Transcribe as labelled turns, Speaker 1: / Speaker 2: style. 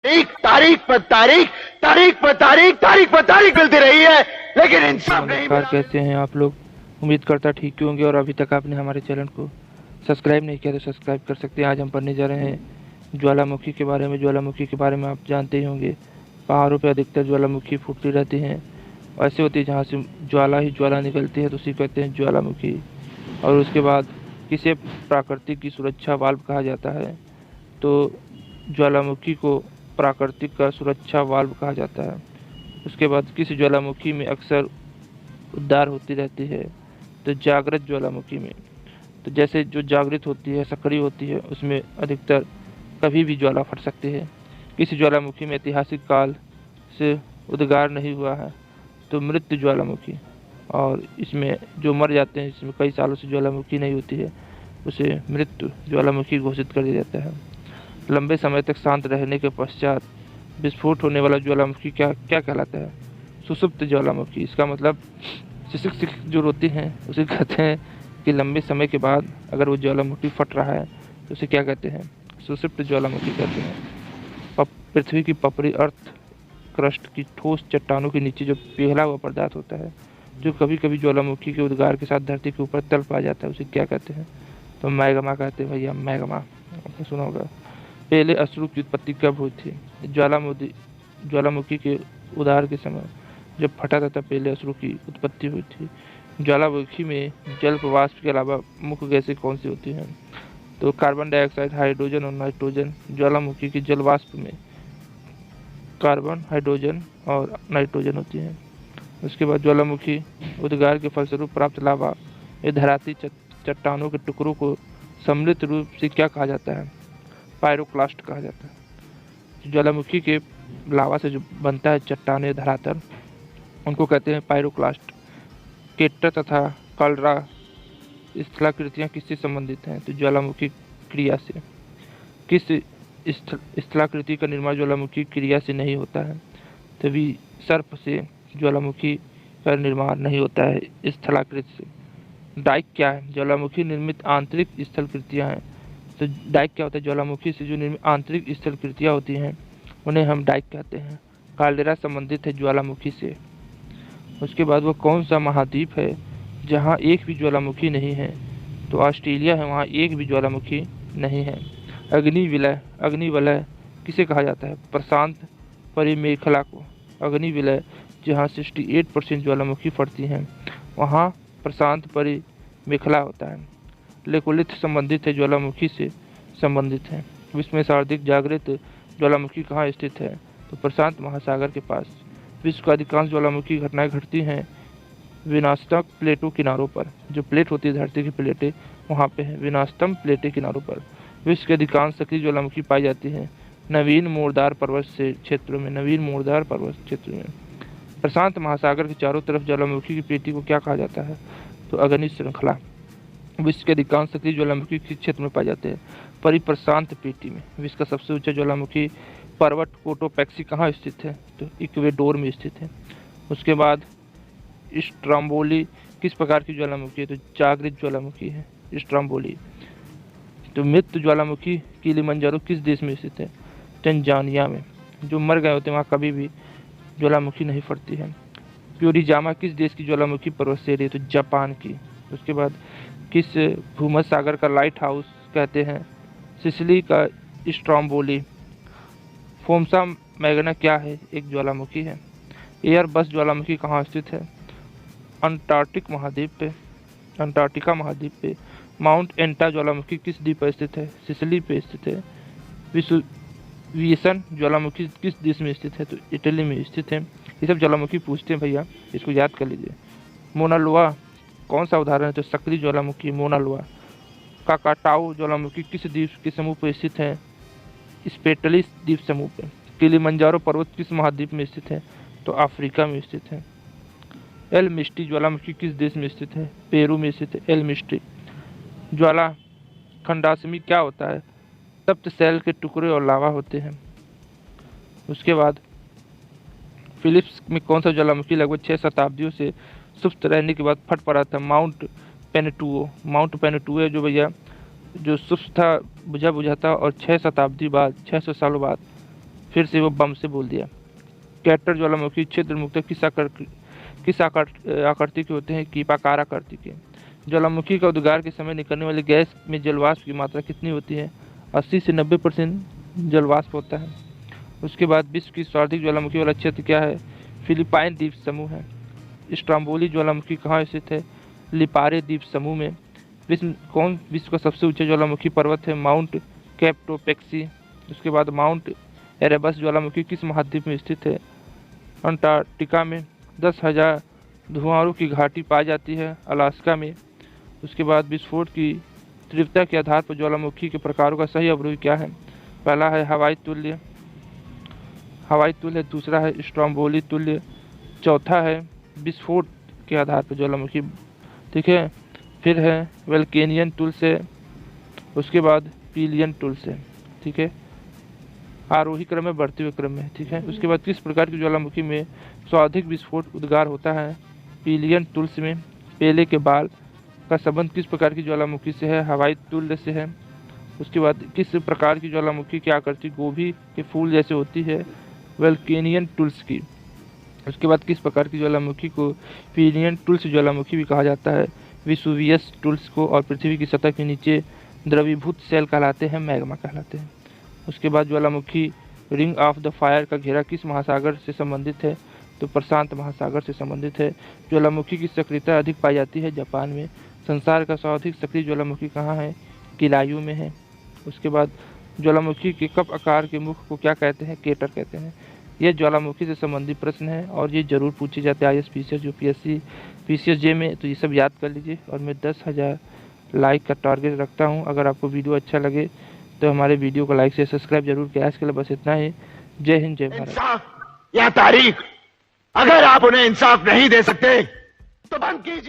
Speaker 1: तारीख तारीख पर तारीख तारीख पर तारीख तारीख पर तारीख मिलती रही है, लेकिन इंसाफ नहीं
Speaker 2: नमस्कार,
Speaker 1: मिला।
Speaker 2: कैसे हैं आप लोग। उम्मीद करता ठीक ही होंगे और अभी तक आपने हमारे चैनल को सब्सक्राइब नहीं किया तो सब्सक्राइब कर सकते हैं। आज हम पढ़ने जा रहे हैं ज्वालामुखी के बारे में। ज्वालामुखी के बारे में आप जानते ही होंगे, पहाड़ों पर अधिकतर ज्वालामुखी फूटती रहती हैं। ऐसे होती है जहाँ से ज्वाला ही ज्वाला निकलती है तो उसी कहते हैं ज्वालामुखी। और उसके बाद किसे प्राकृतिक की सुरक्षा वाल्व कहा जाता है, तो ज्वालामुखी को प्राकृतिक का सुरक्षा वाल्व कहा जाता है। उसके बाद किस ज्वालामुखी में अक्सर उद्गार होती रहती है, तो जागृत ज्वालामुखी में। तो जैसे जो जागृत होती है, सक्रिय होती है, उसमें अधिकतर कभी भी ज्वाला फट सकती है। किसी ज्वालामुखी में ऐतिहासिक काल से उद्गार नहीं हुआ है, तो मृत ज्वालामुखी। और इसमें जो मर जाते हैं, इसमें कई सालों से ज्वालामुखी नहीं होती है, उसे मृत ज्वालामुखी घोषित कर दिया जाता है। लंबे समय तक शांत रहने के पश्चात विस्फोट होने वाला ज्वालामुखी क्या क्या कहलाता है? सुषुप्त ज्वालामुखी। इसका मतलब सिक जो होती हैं उसे कहते हैं कि लंबे समय के बाद अगर वो ज्वालामुखी फट रहा है तो उसे क्या कहते हैं? सुषुप्त ज्वालामुखी कहते हैं। पृथ्वी की पपड़ी अर्थ क्रस्ट की ठोस चट्टानों के नीचे जो पिघला हुआ पदार्थ होता है, जो कभी कभी ज्वालामुखी के उद्गार के साथ धरती के ऊपर तल पा जाता है, उसे क्या कहते हैं? तो मैग्मा कहते हैं भैया, मैग्मा। आपने सुना होगा। पहले अश्रु की उत्पत्ति कब हुई थी? ज्वालामुखी के उद्गार के समय जब फटा था तब पहले अश्रु की उत्पत्ति हुई थी। ज्वालामुखी में जल वाष्प के अलावा मुख्य गैसें कौन सी होती हैं? तो कार्बन डाइऑक्साइड, हाइड्रोजन और नाइट्रोजन। ज्वालामुखी के जल वाष्प में कार्बन, हाइड्रोजन और नाइट्रोजन होती हैं। उसके बाद ज्वालामुखी उद्गार के फलस्वरूप प्राप्त लावा या धराती चट्टानों के टुकड़ों को सम्मिलित रूप से क्या कहा जाता है? पायरोक्लास्ट कहा जाता है। ज्वालामुखी के लावा से जो बनता है चट्टान या धरातल, उनको कहते हैं पायरोक्लास्ट। केटर तथा कलरा स्थलाकृतियाँ किससे संबंधित हैं? तो ज्वालामुखी क्रिया से। किस स्थलाकृति का निर्माण ज्वालामुखी क्रिया से नहीं होता है? तभी सर्प से ज्वालामुखी का निर्माण नहीं होता है स्थलाकृति से। डाइक क्या है? ज्वालामुखी निर्मित आंतरिक स्थलाकृतियाँ हैं। तो डाइक क्या होता है? ज्वालामुखी से जो निर्मित आंतरिक स्थलाकृतियाँ होती हैं उन्हें हम डाइक कहते हैं। काल्डेरा संबंधित है ज्वालामुखी से। उसके बाद वो कौन सा महाद्वीप है जहाँ एक भी ज्वालामुखी नहीं है? तो ऑस्ट्रेलिया है, वहाँ एक भी ज्वालामुखी नहीं है। अग्निवलय किसे कहा जाता है? प्रशांत परिमेखला को। अग्निवलय जहाँ 68% ज्वालामुखी फटती हैं, वहाँ प्रशांत परिमेखला होता है। लेकोलिथ संबंधित है, ज्वालामुखी से संबंधित है। विश्व में सर्वाधिक जागृत ज्वालामुखी कहाँ स्थित है? तो प्रशांत महासागर के पास। विश्व का अधिकांश ज्वालामुखी घटनाएं घटती हैं विनाशतम प्लेटों किनारों पर। जो प्लेट होती है धरती की प्लेटें, वहाँ पे है विनाशतम प्लेटें किनारों पर। विश्व के अधिकांश सक्रिय ज्वालामुखी पाई जाती है नवीन मोरदार पर्वत से क्षेत्रों में। नवीन मोरदार पर्वत क्षेत्र में। प्रशांत महासागर के चारों तरफ ज्वालामुखी की पेटी को क्या कहा जाता है? तो अग्नि श्रृंखला। विश्व के अधिकांश सक्रिय ज्वालामुखी किस क्षेत्र में पाए जाते हैं? परिप्रशांत पेटी में। विश्व का सबसे ऊंचा ज्वालामुखी पर्वत कोटोपैक्सी कहाँ स्थित है? तो इक्वेडोर में स्थित है। उसके बाद स्ट्रोम्बोली किस प्रकार की ज्वालामुखी है? तो जागृत ज्वालामुखी है स्ट्रोम्बोली। तो मृत ज्वालामुखी किलिमंजारो किस देश में स्थित है? तंजानिया में। जो मर गए होते हैं वहाँ कभी भी ज्वालामुखी नहीं फटती है। प्योरीजामा किस देश की ज्वालामुखी पर्वत श्रेणी है? तो जापान की। उसके बाद किस भूमध्य सागर का लाइट हाउस कहते हैं? सिसिली का स्ट्रोम्बोली। फोमसा मैग्ना क्या है? एक ज्वालामुखी है। एयरबस ज्वालामुखी कहाँ स्थित है? अंटार्कटिका महाद्वीप पे। माउंट एंटा ज्वालामुखी किस द्वीप पर स्थित है? सिसिली पे स्थित है। विसुवियसन ज्वालामुखी किस देश में स्थित है? तो इटली में स्थित है। ये सब ज्वालामुखी पूछते हैं भैया, इसको याद कर लीजिए। मोना लोआ कौन सा उदाहरण है? तो सक्रिय ज्वालामुखी मोना लोआ। काकाटाओ ज्वालामुखी किस द्वीप के समूह पर स्थित है? स्पेटलिस द्वीप समूह पे। किलिमंजारो पर्वत किस महाद्वीप में स्थित है? तो अफ्रीका में स्थित है। एल मिस्टी ज्वालामुखी किस देश में स्थित है? पेरू में स्थित है एल मिस्टी। ज्वाला खंडासमी क्या होता है? सप्त सेल के टुकड़े और लावा होते हैं। उसके बाद फिलिप्स में कौन सा ज्वालामुखी लगभग 6 शताब्दियों से सुप्त रहने के बाद फट पड़ा था? माउंट पेनेटुओ। माउंट पेनेटुओ है जो भैया जो सुप्त था, बुझा था, और 6 शताब्दी बाद 600 सालों बाद फिर से वो बम से बोल दिया। कैटर ज्वालामुखी छिद्र मुक्त किस आकृति के होते हैं? कीपाकार आकृति के। ज्वालामुखी का उद्गार के समय निकलने वाली गैस में जलवाष्प की मात्रा कितनी होती है? 80 से 90% जलवाष्प होता है। उसके बाद विश्व की सर्वाधिक ज्वालामुखी वाला क्षेत्र क्या है? फिलिपाइन द्वीप समूह है। स्ट्रोम्बोली ज्वालामुखी कहाँ स्थित है? लिपारे द्वीप समूह में। विश्व का सबसे ऊंचा ज्वालामुखी पर्वत है? माउंट कैप्टोपेक्सी। उसके बाद माउंट एरेबस ज्वालामुखी किस महाद्वीप में स्थित है? अंटार्कटिका में। 10,000 धुआंरों की घाटी पाई जाती है अलास्का में। उसके बाद विस्फोट की तीव्रता के आधार पर ज्वालामुखी के प्रकारों का सही अवरोही क्या है? पहला है हवाई तुल्य, दूसरा है स्ट्रोम्बोली तुल्य, चौथा है विस्फोट के आधार पर ज्वालामुखी, ठीक है। फिर है वल्केनियन टूल से, उसके बाद पिलियन टूल से, ठीक है। आरोही क्रम में, बढ़ते हुए क्रम में, ठीक है। उसके बाद किस प्रकार की ज्वालामुखी में सर्वाधिक विस्फोट उद्गार होता है? पिलियन टूल्स में। पेले के बाल का संबंध किस प्रकार की ज्वालामुखी से है? हवाई तुल्य से है। उसके बाद किस प्रकार की ज्वालामुखी की आकृति गोभी के फूल जैसे होती है? वल्केनियन टूल्स की। उसके बाद किस प्रकार की ज्वालामुखी को पिलियन टूल्स ज्वालामुखी भी कहा जाता है? विसुवियस टूल्स को। और पृथ्वी की सतह के नीचे द्रवीभूत सेल कहलाते हैं, मैग्मा कहलाते हैं। उसके बाद ज्वालामुखी रिंग ऑफ द फायर का घेरा किस महासागर से संबंधित है? तो प्रशांत महासागर से संबंधित है। ज्वालामुखी की सक्रियता अधिक पाई जाती है जापान में। संसार का सर्वाधिक सक्रिय ज्वालामुखी कहाँ है? किलायू में है। उसके बाद ज्वालामुखी के कप आकार के मुख को क्या कहते हैं? केटर कहते हैं। यह ज्वालामुखी से संबंधित प्रश्न है और ये जरूर पूछे जाते हैं IAS, PCS, UPSC, PCSJ में, तो ये सब याद कर लीजिए। और मैं 10,000 लाइक का टारगेट रखता हूँ। अगर आपको वीडियो अच्छा लगे तो हमारे वीडियो को लाइक से सब्सक्राइब जरूर किया। आज के लिए बस इतना ही। जय हिंद, जय भारत।
Speaker 1: इंसाफ या तारीख, अगर आप उन्हें इंसाफ नहीं दे सकते तो बंद कीजिए।